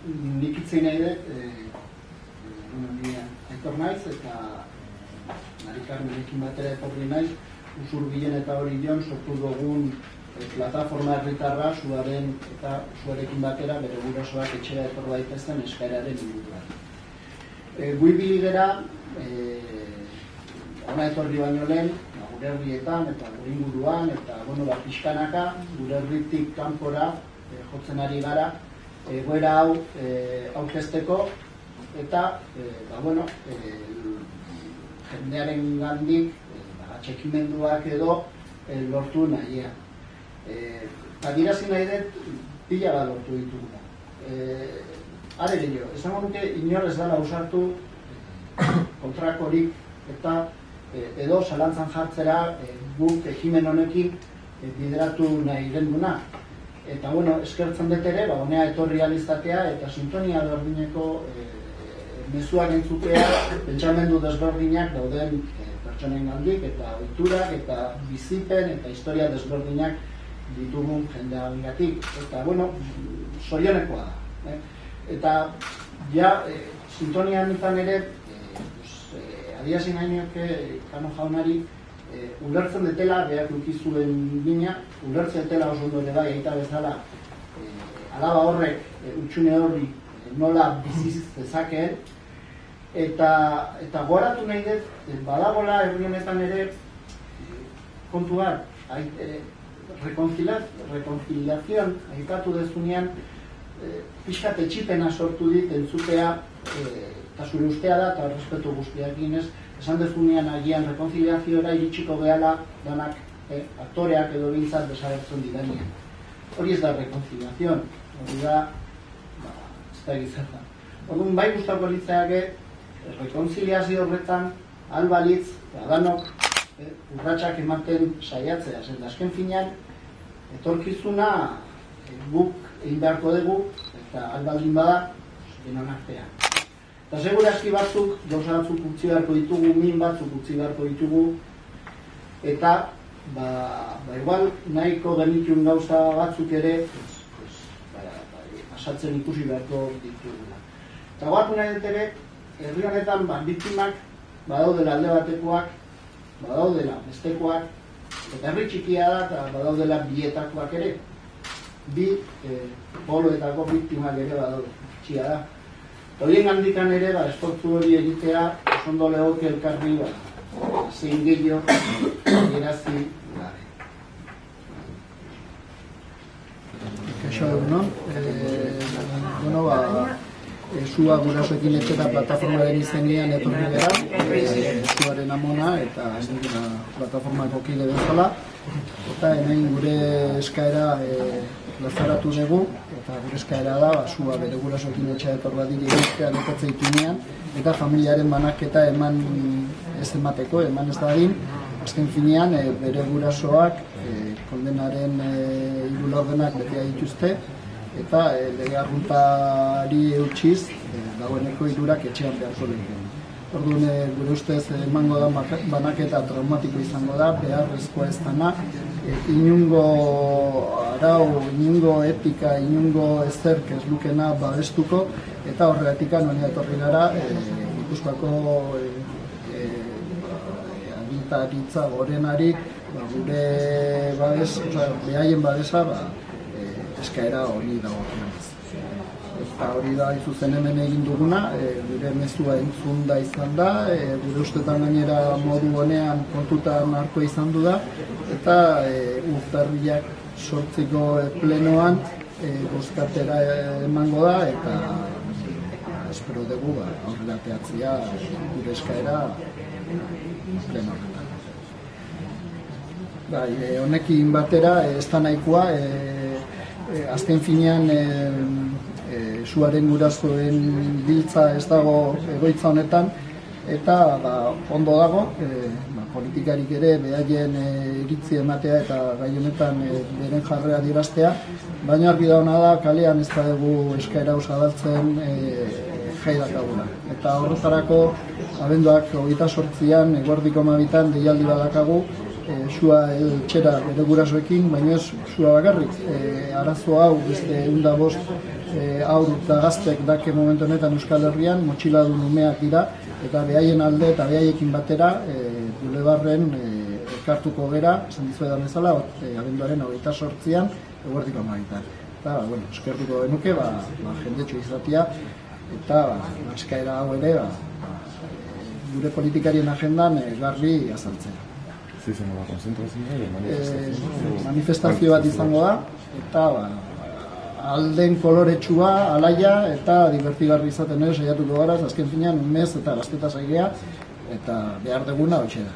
nik hitz egin nahi dut, ni Aitor naiz, eta Mari Carmenekin batera etorri naiz, Usurbilen eta Orion sortu dugun plataforma herritarra zuaren eta zuarekin batera bere gurasoak etxera etor daitezen eskaeraren inguruan. Gu ibili gera, hona etorri baino lehen, gure herrietan eta gure inguruan, eta pixkanaka, gure herritik kanpora jotzen ari gara, egoera hau aurkezteko, eta jendearen gandik atxikimenduak edo lortu nahian. Adirazi nahi dut, pila bat lortu ditugula. Are gehiago, esango nuke inor ez dela ausartu kontrakorik eta edo zalantzan jartzera guk ekimen honekin bideratu nahi genduna. Eta eskertzen dut ere, honea etorri alizatea eta sintonia berdineko mezuak entzutea, pentsamendu desberdinak dauden pertsonen gandik, eta ohiturak, eta bizipen, eta historia desberdinak ditugun jendearengatik. Eta, zorionekoa da. Eta, sintonia honetan ere, adierazi nahi nioke Kano jaunari, ulertzen detela, behar lukizuen bina, ulertzen detela oso ondo ere bai, aita bezala, alaba horrek, utxune horri, nola biziz dezakeen, eta goratu nahi dut, badagola herri honetan ere kontuak, reconciliazion, aipatu dezunean, pixkat etxipena sortu dit entzutea, eta zure ustea da, eta respetu guztiak ginez, esan dezunean agian reconciliazioa iritsiko gehala danak aktoreak edo bintzat desagertzen didanean. Hori ez da reconciliazion, hori da, ez da egizertan. Orduan, bai gustako litzeake, reconciliazio horretan, albalitz, danok, urratsak ematen saiatzea. Eta azken finean, etorkizuna guk egin beharko dugu, eta albaldin bada, denon artean. Eta segurazki batzuk, gauza batzuk utzi beharko ditugu, min batzuk utzi beharko ditugu, eta, igual, nahiko genitun gauza batzuk ere, pasatzen ikusi beharko ditugula. Eta guatu nahi dut ere, herri honetan biktimak badaudela alde batekoak, badaudela bestekoak, eta herri txikia da, eta badaudela bietakoak ere. Bi poloetako biktimak ere badaude, txia da. Horien gandikan ere, esfortzu hori egitea, oso legoke elkarri, zein gehiago, irazi gabe. Kaixo egun, Zua gurasoekin etxera plataformaren izenean etorri gara, Zuaren amona eta plataformako kide bezala. Eta hemen gure eskaera plazaratu dugu, eta gure eskaera da, Zua bere gurasoekin etxera etorri badiri egitean ekatzea eta familiaren banaketa eman ez emateko, eman ez dadin, azken finean bere gurasoak kondenaren hiru laurdenak betea dituzte, eta lege arruntari eutxiz, dagoeneko hirurak etxean beharko lehuen. Orduan, gure ustez emango da banaketa traumatiko izango da, beharrezkoa ez dana, inungo arau, inungo etika, inungo ezerk ez lukena babestuko, eta horregatik honea etorri gara, Gipuzkoako agintaritza gorenari, gure babes, behaien babesa, eskaera hori dagoen. Eta hori da izuzen hemen egin duguna, gure mezua entzunda izan da, gure ustetan gainera modu honean kontutan harko izan du da, eta urtarriak 8ko plenoan bozkatera emango da, eta espero dugu aurrera teatzea gure eskaera pleno horretan. Honekin batera ez da nahikoa, azken finean Zuaren gurasoen biltza ez dago egoitza honetan, eta ondo dago, politikarik ere behaien iritzi ematea eta gai honetan beren jarrera adieraztea, baina argi dauna da kalean ez da dugu eskaera zabaltzen jai dakagula. Eta horretarako abenduak 28an, eguerdiko 12an deialdi badakagu, Zua etxera bere gurasoekin, baina ez Zua bakarrik. Arazo hau beste 105 haur eta gaztek dake momentu honetan Euskal Herrian, motxiladun umeak dira, eta behaien alde eta behaiekin batera bulebarren elkartuko gera, esan dizuedan bezala, abenduaren 28an, eguerdiko 12an. Eta, eskertuko genuke, jendetxo izatea, eta eskaera hau ere, gure politikarien agendan garbi azaltzea. Manifestazio bat izango da, eta alden koloretsua, alaia, eta divertigarri izaten ere saiatuko gara, azken finean, mez eta gazteta zaigea, eta behar duguna hotxe da.